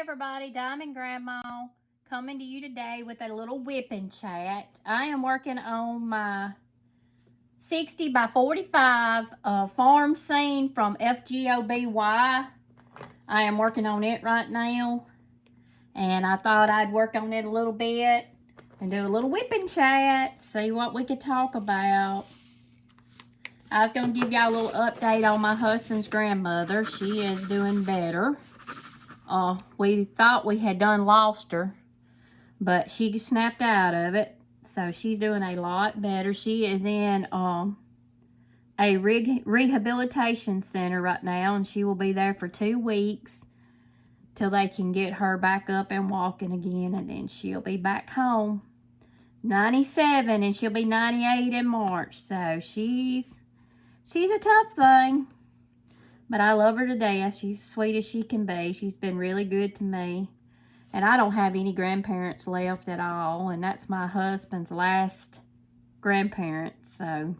everybody, Diamond Grandma coming to you today with a little whipping chat. I am working on my 60 by 45 farm scene from FGOBY. I am working on it right now, and I thought I'd work on it a little bit and do a little whipping chat, see what we could talk about. I was going to give y'all a little update on my husband's grandmother. She is doing better. We thought we had done lost her, but she snapped out of it, so she's doing a lot better. She is in a rehabilitation center right now, and she will be there for 2 weeks till they can get her back up and walking again, and then she'll be back home. 97, and she'll be 98 in March, so she's a tough thing. But I love her to death. She's as sweet as she can be. She's been really good to me. And I don't have any grandparents left at all. And that's my husband's last grandparent. So,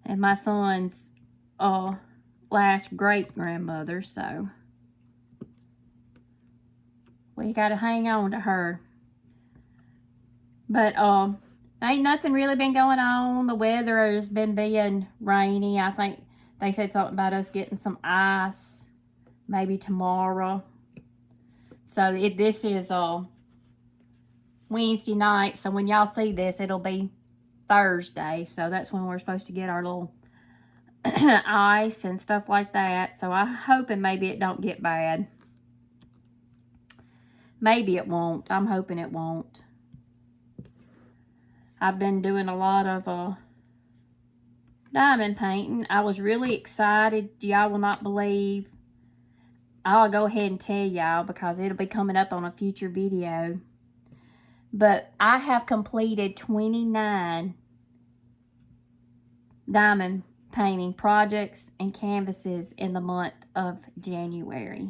and my son's last great-grandmother. So, we got to hang on to her. But ain't nothing really been going on. The weather has been being rainy. I think they said something about us getting some ice maybe tomorrow. So this is Wednesday night. So when y'all see this, it'll be Thursday. So that's when we're supposed to get our little ice and stuff like that. So I'm hoping maybe it don't get bad. Maybe it won't. I'm hoping it won't. I've been doing a lot of diamond painting. I was really excited. Y'all will not believe. I'll go ahead and tell y'all because it'll be coming up on a future video. But I have completed 29 diamond painting projects and canvases in the month of January.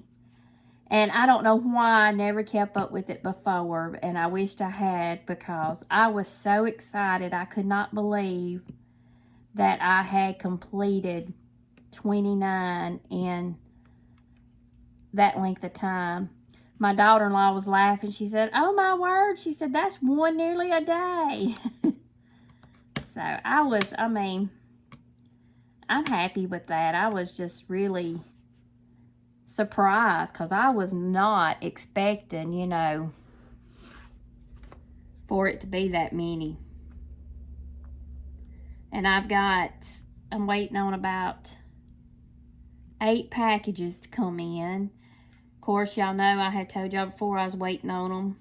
And I don't know why I never kept up with it before, and I wished I had, because I was so excited. I could not believe that I had completed 29 in that length of time. My daughter-in-law was laughing. She said, "Oh my word," she said, "that's one nearly a day." So I'm happy with that. I was just really surprised because I was not expecting, you know, for it to be that many. And I'm waiting on about 8 packages to come in. Of course, y'all know I had told y'all before I was waiting on them.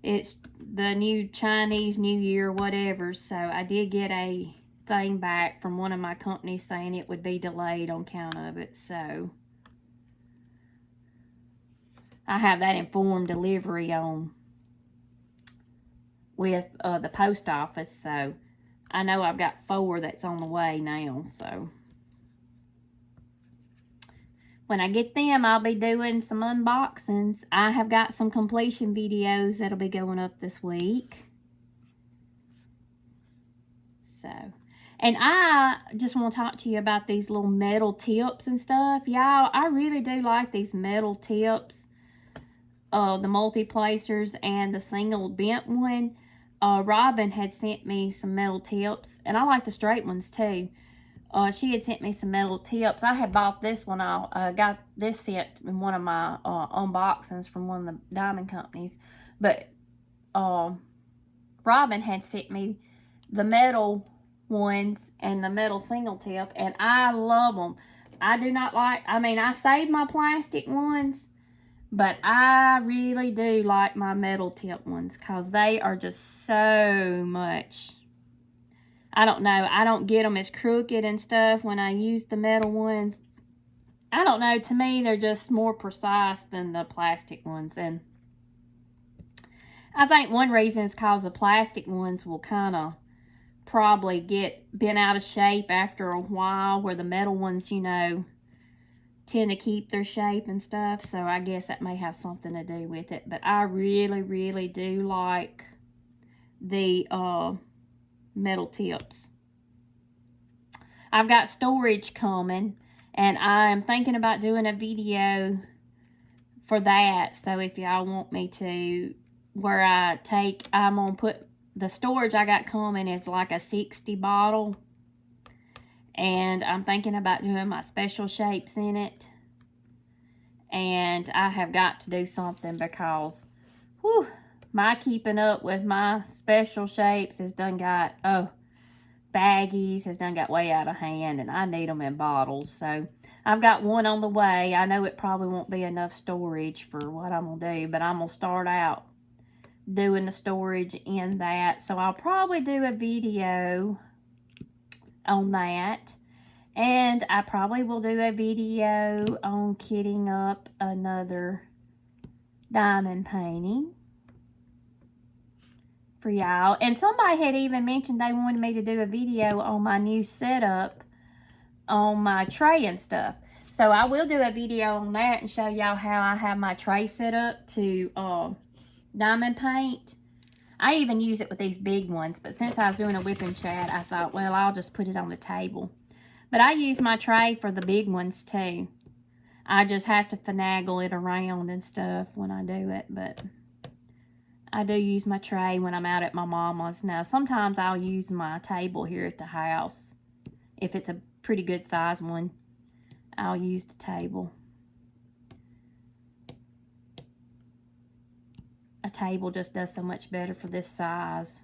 It's the new Chinese New Year, whatever. So I did get a thing back from one of my companies saying it would be delayed on account of it. So I have that informed delivery on with the post office. So I know I've got 4 that's on the way now. So when I get them, I'll be doing some unboxings. I have got some completion videos that'll be going up this week. So, and I just want to talk to you about these little metal tips and stuff. Y'all, I really do like these metal tips. The multi-placers and the single bent one. Robin had sent me some metal tips, and I like the straight ones too. She had sent me some metal tips. I had bought this one. I got this sent in one of my unboxings from one of the diamond companies. But Robin had sent me the metal ones and the metal single tip, and I love them. I do not like, I saved my plastic ones, but I really do like my metal tip ones because they are just so much. I don't know. I don't get them as crooked and stuff when I use the metal ones. I don't know. To me, they're just more precise than the plastic ones. And I think one reason is because the plastic ones will kind of probably get bent out of shape after a while, where the metal ones, you know, tend to keep their shape and stuff. So I guess that may have something to do with it. But I really, really do like the metal tips. I've got storage coming, and I'm thinking about doing a video for that. So if y'all want me to, where I'm going to put the storage I got coming is like a 60 bottle. And I'm thinking about doing my special shapes in it. And I have got to do something because, whew, my keeping up with my special shapes has done got, baggies has done got way out of hand. And I need them in bottles. So I've got one on the way. I know it probably won't be enough storage for what I'm going to do. But I'm going to start out doing the storage in that. So I'll probably do a video on that. And I probably will do a video on kitting up another diamond painting for y'all. And somebody had even mentioned they wanted me to do a video on my new setup on my tray and stuff. So I will do a video on that and show y'all how I have my tray set up to diamond paint. I even use it with these big ones, but since I was doing a whipping chat, I thought, well, I'll just put it on the table. But I use my tray for the big ones too. I just have to finagle it around and stuff when I do it. But I do use my tray when I'm out at my mama's. Now, sometimes I'll use my table here at the house. If it's a pretty good size one, I'll use the table. A table just does so much better for this size.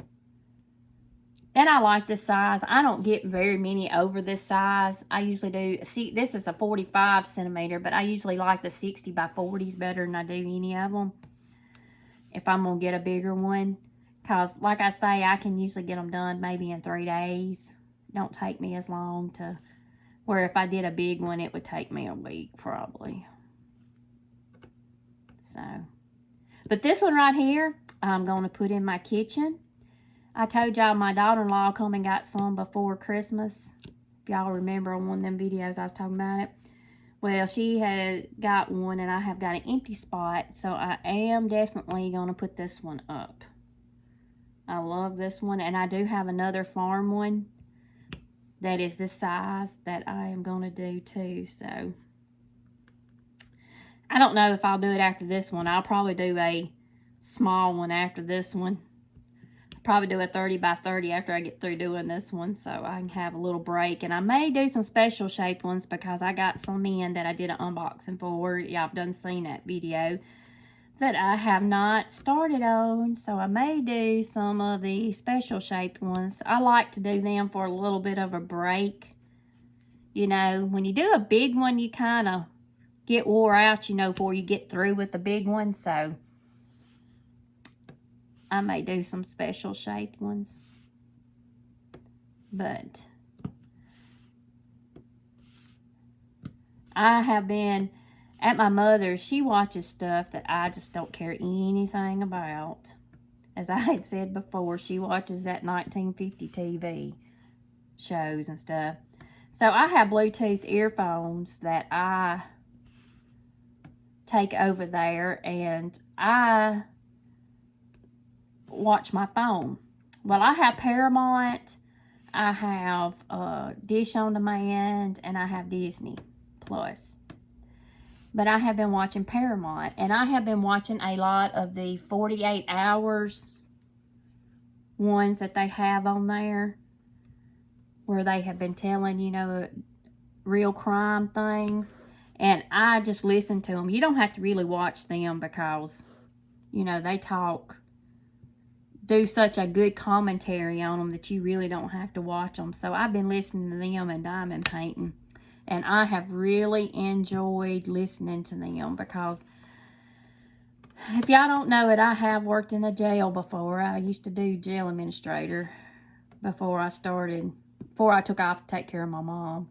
And I like this size. I don't get very many over this size. I usually do, see, this is a 45 centimeter, but I usually like the 60 by 40s better than I do any of them. If I'm going to get a bigger one. Because, like I say, I can usually get them done maybe in 3 days. Don't take me as long to, where if I did a big one, it would take me a week probably. So, but this one right here, I'm going to put in my kitchen. I told y'all my daughter-in-law come and got some before Christmas. If y'all remember on one of them videos I was talking about it. Well, she had got one and I have got an empty spot. So I am definitely going to put this one up. I love this one. And I do have another farm one that is this size that I am going to do too. So I don't know if I'll do it after this one. I'll probably do a small one after this one. Probably do a 30 by 30 after I get through doing this one, so I can have a little break. And I may do some special shaped ones because I got some in that I did an unboxing for. Y'all have done seen that video that I have not started on, so I may do some of the special shaped ones. I like to do them for a little bit of a break. You know, when you do a big one, you kind of get wore out, you know, before you get through with the big one, so I may do some special shaped ones. But I have been at my mother's. She watches stuff that I just don't care anything about. As I had said before, she watches that 1950 TV shows and stuff. So I have Bluetooth earphones that I take over there, and I watch my phone. Well, I have Paramount, I have Dish on Demand, and I have Disney Plus. But I have been watching Paramount, and I have been watching a lot of the 48 hours ones that they have on there, where they have been telling, you know, real crime things. And I just listen to them. You don't have to really watch them because, you know, they do such a good commentary on them that you really don't have to watch them. So I've been listening to them and diamond painting, and I have really enjoyed listening to them because if y'all don't know it, I have worked in a jail before. I used to do jail administrator before I took off to take care of my mom.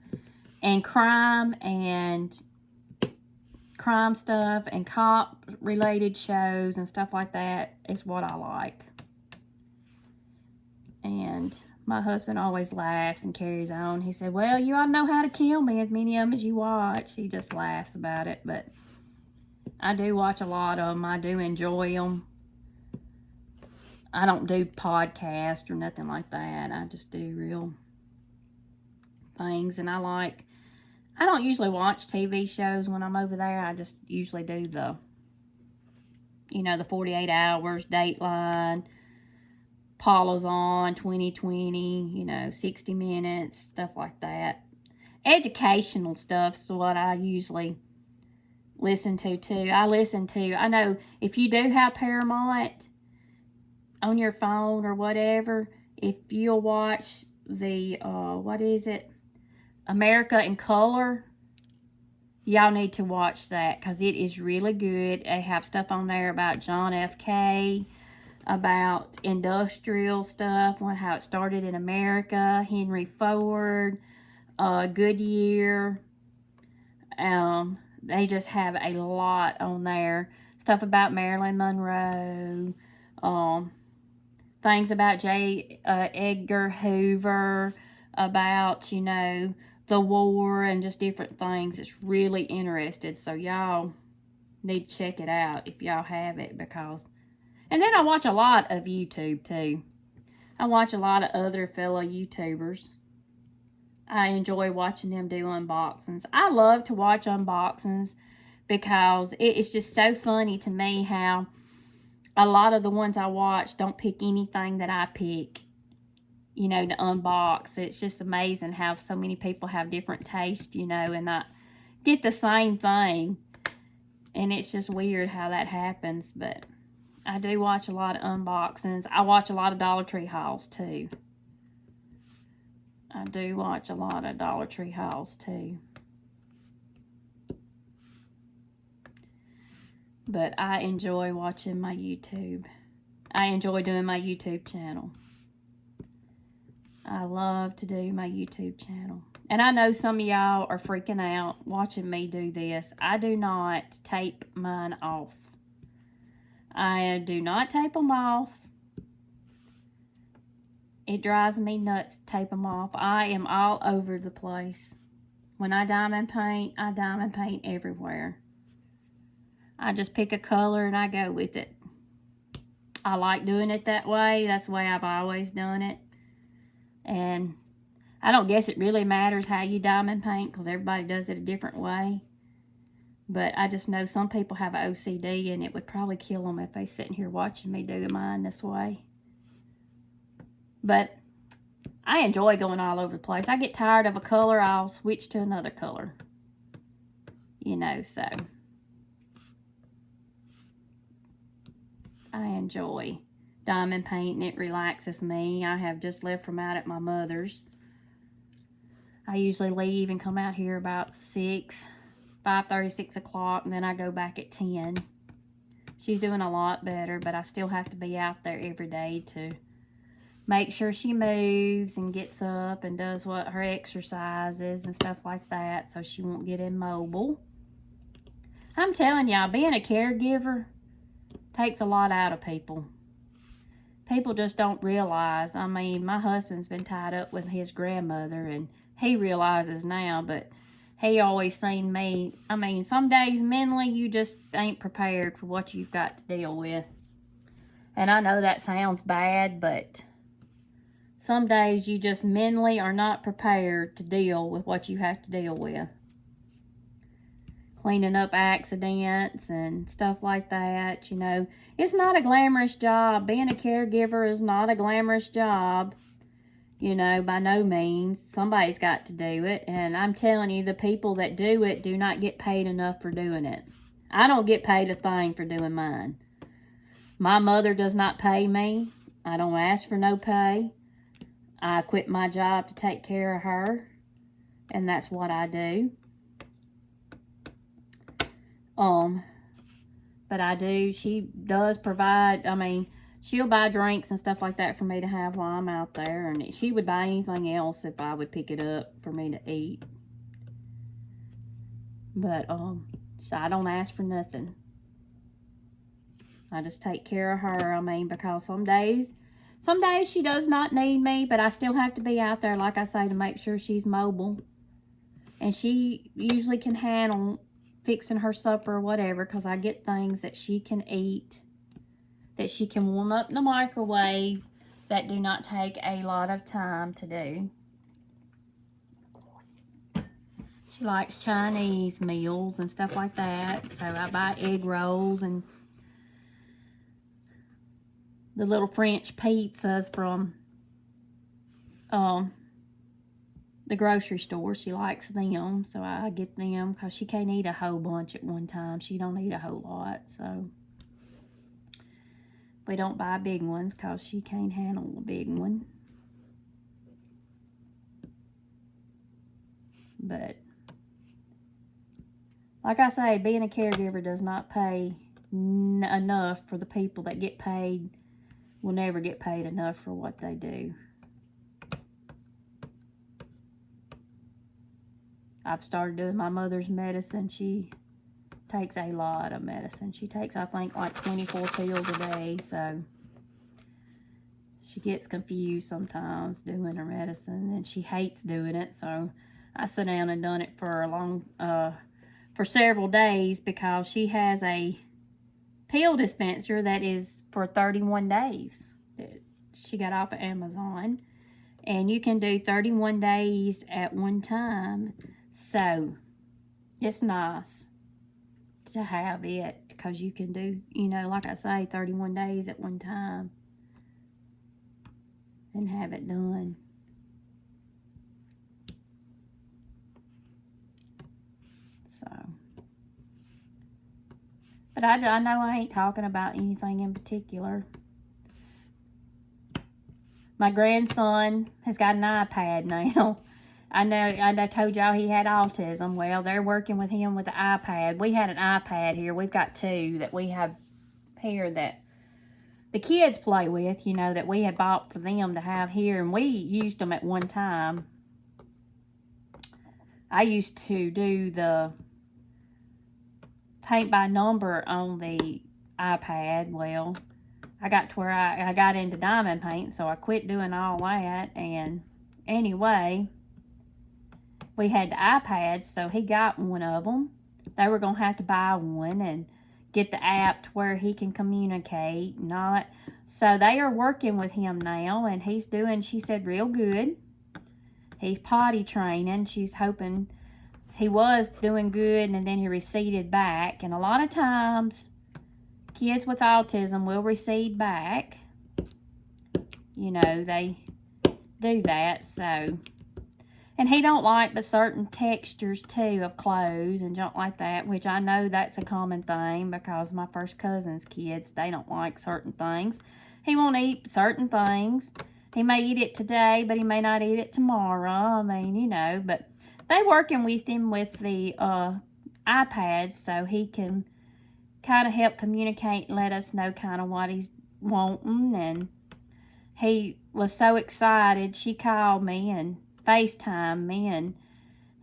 And crime stuff and cop related shows and stuff like that is what I like. And my husband always laughs and carries on. He said, well, you ought to know how to kill me, as many of them as you watch. He just laughs about it. But I do watch a lot of them. I do enjoy them. I don't do podcasts or nothing like that. I just do real things. And I don't usually watch TV shows when I'm over there. I just usually do the you know, the 48 Hours, Dateline, Paula's On, 2020, you know, 60 Minutes, stuff like that. Educational stuff's what I usually listen to too. I know if you do have Paramount on your phone or whatever, if you'll watch the, what is it? America in Color, y'all need to watch that because it is really good. They have stuff on there about John F. K., about industrial stuff, how it started in America, Henry Ford, Goodyear. They just have a lot on there. Stuff about Marilyn Monroe, things about J. Edgar Hoover, about, you know, the war and just different things. It's really interesting. So y'all need to check it out if y'all have it, because... And then I watch a lot of YouTube too. I watch a lot of other fellow YouTubers. I enjoy watching them do unboxings. I love to watch unboxings because it's just so funny to me how a lot of the ones I watch don't pick anything that I pick, you know, to unbox. It's just amazing how so many people have different tastes, you know, and not get the same thing. And it's just weird how that happens, but I do watch a lot of unboxings. I watch a lot of Dollar Tree hauls too. I do watch a lot of Dollar Tree hauls too. But I enjoy watching my YouTube. I enjoy doing my YouTube channel. I love to do my YouTube channel. And I know some of y'all are freaking out watching me do this. I do not tape mine off. I do not tape them off. It drives me nuts to tape them off. I am all over the place. When I diamond paint everywhere. I just pick a color and I go with it. I like doing it that way. That's the way I've always done it. And I don't guess it really matters how you diamond paint because everybody does it a different way. But I just know some people have an OCD and it would probably kill them if they sitting here watching me do mine this way. But I enjoy going all over the place. I get tired of a color, I'll switch to another color. You know, so I enjoy diamond painting. It relaxes me. I have just left from out at my mother's. I usually leave and come out here about 5:30, 6 o'clock, and then I go back at 10. She's doing a lot better, but I still have to be out there every day to make sure she moves and gets up and does what her exercises and stuff like that so she won't get immobile. I'm telling y'all, being a caregiver takes a lot out of people. People just don't realize. I mean, my husband's been tied up with his grandmother, and he realizes now, but he always seen me. I mean, some days mentally you just ain't prepared for what you've got to deal with. And I know that sounds bad, but some days you just mentally are not prepared to deal with what you have to deal with. Cleaning up accidents and stuff like that, you know. It's not a glamorous job. Being a caregiver is not a glamorous job. You know, by no means. Somebody's got to do it. And I'm telling you, the people that do it do not get paid enough for doing it. I don't get paid a thing for doing mine. My mother does not pay me. I don't ask for no pay. I quit my job to take care of her. And that's what I do. But I do. She does provide, I mean, she'll buy drinks and stuff like that for me to have while I'm out there. And she would buy anything else if I would pick it up for me to eat. But, so I don't ask for nothing. I just take care of her. I mean, because some days she does not need me, but I still have to be out there, like I say, to make sure she's mobile. And she usually can handle fixing her supper or whatever, because I get things that she can eat, that she can warm up in the microwave, that do not take a lot of time to do. She likes Chinese meals and stuff like that, so I buy egg rolls and the little French pizzas from the grocery store. She likes them, so I get them because she can't eat a whole bunch at one time. She don't eat a whole lot, so we don't buy big ones because she can't handle a big one. But like I say, being a caregiver does not pay enough for the people that get paid. Will never get paid enough for what they do. I've started doing my mother's medicine. She takes a lot of medicine. She takes, I think, like 24 pills a day, so she gets confused sometimes doing her medicine, and she hates doing it, so I sit down and done it for for several days because she has a pill dispenser that is for 31 days that she got off of Amazon, and you can do 31 days at one time, so it's nice to have it because you can do, you know, like I say, 31 days at one time and have it done. So, but I know I ain't talking about anything in particular. My grandson has got an iPad now. I know I told y'all he had autism. Well, they're working with him with the iPad. We had an iPad here. We've got two that we have here that the kids play with, you know, that we had bought for them to have here. And we used them at one time. I used to do the paint by number on the iPad. Well, I got to where I got into diamond paint, so I quit doing all that. And anyway, we had the iPads, so he got one of them. They were going to have to buy one and get the app to where he can communicate. So they are working with him now, and he's doing, she said, real good. He's potty training. She's hoping he was doing good, and then he receded back. And a lot of times, kids with autism will recede back. You know, they do that, so. And he don't like but certain textures, too, of clothes and junk like that, which I know that's a common thing because my first cousin's kids, they don't like certain things. He won't eat certain things. He may eat it today, but he may not eat it tomorrow. I mean, you know, but they working with him with the iPads so he can kind of help communicate and let us know kind of what he's wanting. And he was so excited. She called me and FaceTime me, and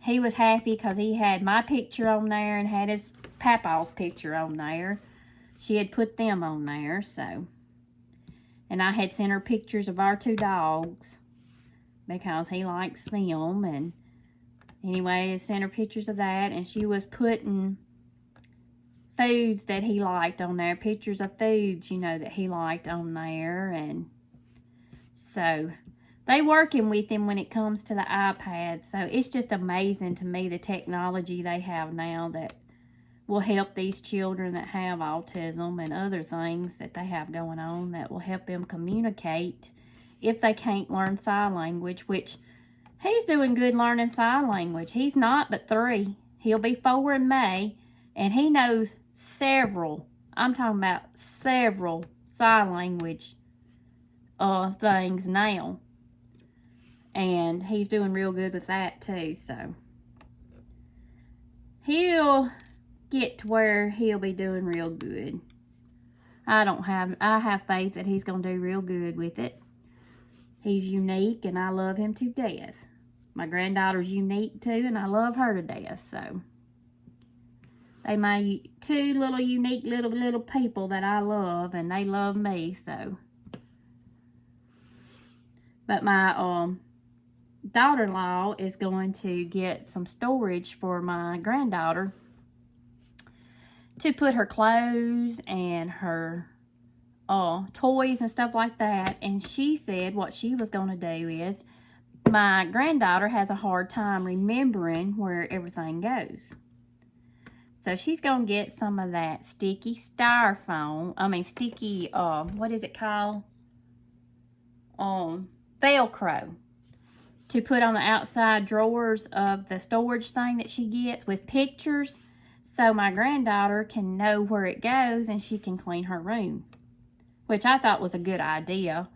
he was happy because he had my picture on there and had his papa's picture on there. She had put them on there, so. And I had sent her pictures of our two dogs because he likes them. And anyway, I sent her pictures of that, and she was putting foods that he liked on there, pictures of foods, you know, that he liked on there. And so they working with him when it comes to the iPad. So it's just amazing to me the technology they have now that will help these children that have autism and other things that they have going on that will help them communicate if they can't learn sign language, which he's doing good learning sign language. He's not but 3. He'll be 4 in May, and he knows several, I'm talking about several sign language things now. And he's doing real good with that too, so he'll get to where he'll be doing real good. I have faith that he's going to do real good with it. He's unique, and I love him to death. My granddaughter's unique too, and I love her to death, so they my 2 little unique little people that I love, and they love me, so. But my daughter-in-law is going to get some storage for my granddaughter to put her clothes and her toys and stuff like that. And she said what she was going to do is, my granddaughter has a hard time remembering where everything goes. So she's going to get some of that sticky styrofoam. Sticky, what is it called? Velcro. To put on the outside drawers of the storage thing that she gets with pictures. So my granddaughter can know where it goes and she can clean her room. Which I thought was a good idea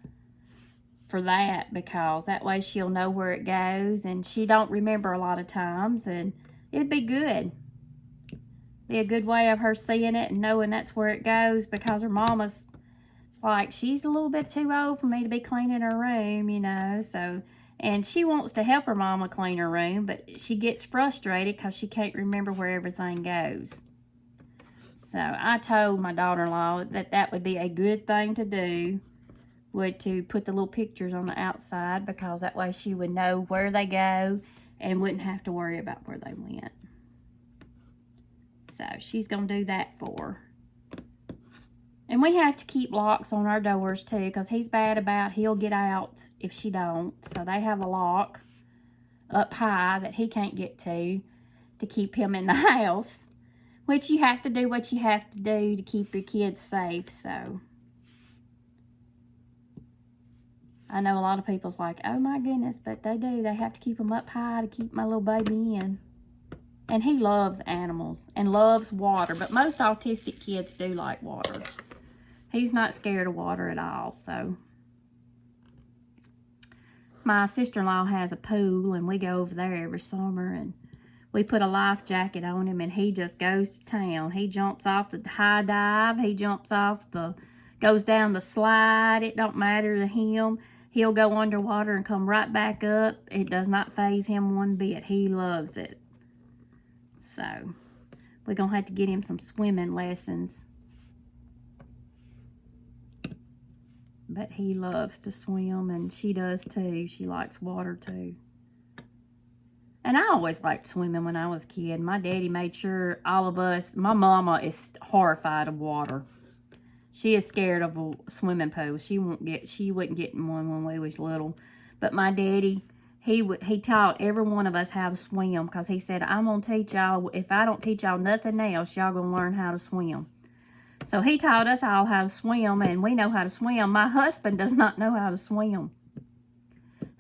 for that, because that way she'll know where it goes and she don't remember a lot of times, and it'd be good. Be a good way of her seeing it and knowing that's where it goes, because her mama's like, she's a little bit too old for me to be cleaning her room, you know, so, and she wants to help her mama clean her room, but she gets frustrated because she can't remember where everything goes. So I told my daughter-in-law that that would be a good thing to do, would to put the little pictures on the outside, because that way she would know where they go and wouldn't have to worry about where they went. So she's going to do that for her. And we have to keep locks on our doors too, because he's bad about he'll get out if she don't. So they have a lock up high that he can't get to keep him in the house. Which you have to do what you have to do to keep your kids safe, so. I know a lot of people's like, oh my goodness, but they do. They have to keep them up high to keep my little baby in. And he loves animals and loves water, but most autistic kids do like water. He's not scared of water at all, so. My sister-in-law has a pool, and we go over there every summer, and we put a life jacket on him, and he just goes to town. He jumps off the high dive. He jumps off goes down the slide. It don't matter to him. He'll go underwater and come right back up. It does not faze him one bit. He loves it. So, we're going to have to get him some swimming lessons. But he loves to swim, and she does too. She likes water too. And I always liked swimming when I was a kid. My daddy made sure all of us, my mama is horrified of water. She is scared of a swimming pool. She wouldn't get in one when we was little. But my daddy, he taught every one of us how to swim, because he said, I'm going to teach y'all, if I don't teach y'all nothing else, y'all going to learn how to swim. So he taught us all how to swim, and we know how to swim. My husband does not know how to swim.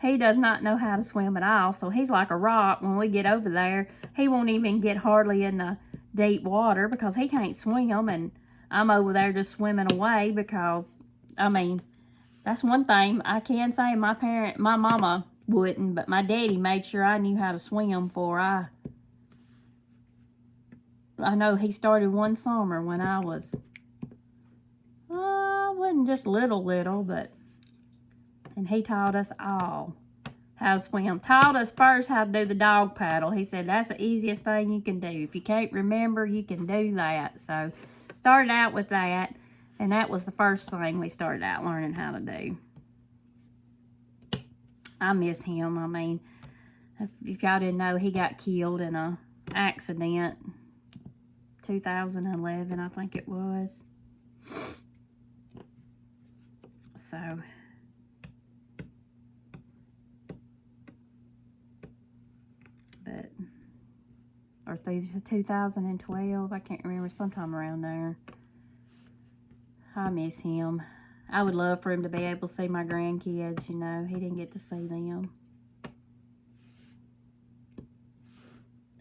He does not know how to swim at all, so he's like a rock when we get over there. He won't even get hardly in the deep water because he can't swim, and I'm over there just swimming away because, that's one thing I can say. My mama wouldn't, but my daddy made sure I knew how to swim before I know he started one summer when I wasn't just little, but, and he taught us all how to swim. Taught us first how to do the dog paddle. He said that's the easiest thing you can do. If you can't remember, you can do that. So started out with that, and that was the first thing we started out learning how to do. I miss him. If y'all didn't know, he got killed in a accident 2011, I think it was. So or 2012, I can't remember, sometime around there. I miss him. I would love for him to be able to see my grandkids, you know. He didn't get to see them.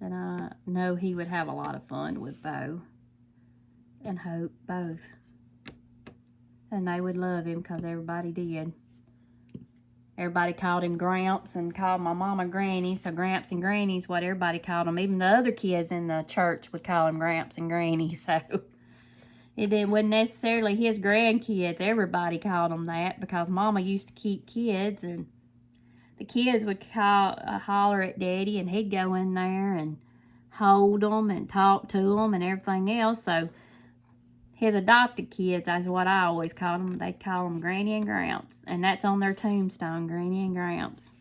And I know he would have a lot of fun with Bo and Hope, both. And they would love him because everybody did. Everybody called him Gramps and called my mama Granny. So Gramps and Granny's what everybody called him. Even the other kids in the church would call him Gramps and Granny. So it wasn't necessarily his grandkids. Everybody called him that because Mama used to keep kids. And the kids would holler at Daddy, and he'd go in there and hold them and talk to them and everything else. So his adopted kids, that's what I always called them. They call them Granny and Gramps. And that's on their tombstone, Granny and Gramps.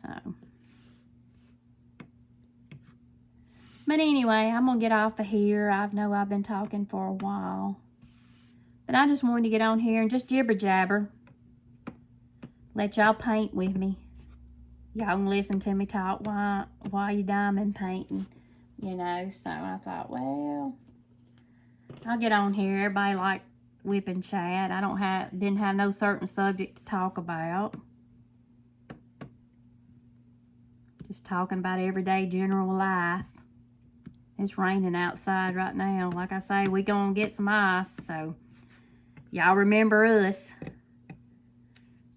So. But anyway, I'm going to get off of here. I know I've been talking for a while. But I just wanted to get on here and just jibber jabber. Let y'all paint with me. y'all can listen to me talk while you diamond painting, you know. So I thought, well, I'll get on here. Everybody like whip and chat. Didn't have no certain subject to talk about. Just talking about everyday general life. It's raining outside right now. Like I say, we gonna get some ice, so y'all remember us.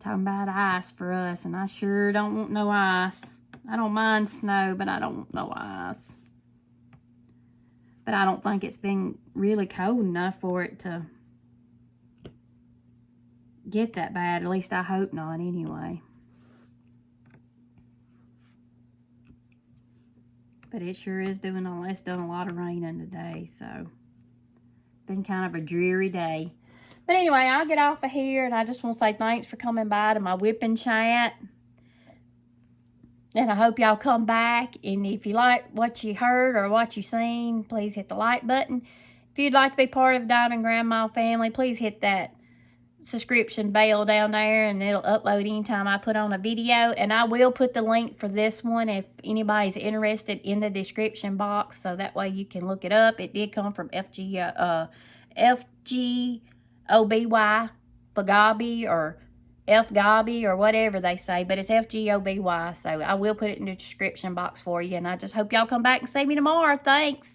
Talking about ice for us, and I sure don't want no ice. I don't mind snow, but I don't want no ice. But I don't think it's been really cold enough for it to get that bad. At least I hope not anyway. But it sure is it's done a lot of raining today, so been kind of a dreary day. But anyway, I'll get off of here, and I just want to say thanks for coming by to my whipping chat. And I hope y'all come back. And if you like what you heard or what you seen, please hit the like button. If you'd like to be part of the Diamond Grandma family, please hit that subscription bell down there, and it'll upload anytime I put on a video. And I will put the link for this one if anybody's interested in the description box, so that way you can look it up. It did come from FGOBY, Fagabi, or FGOBY, or whatever they say, but it's FGOBY. So I will put it in the description box for you, and I just hope y'all come back and see me tomorrow. Thanks.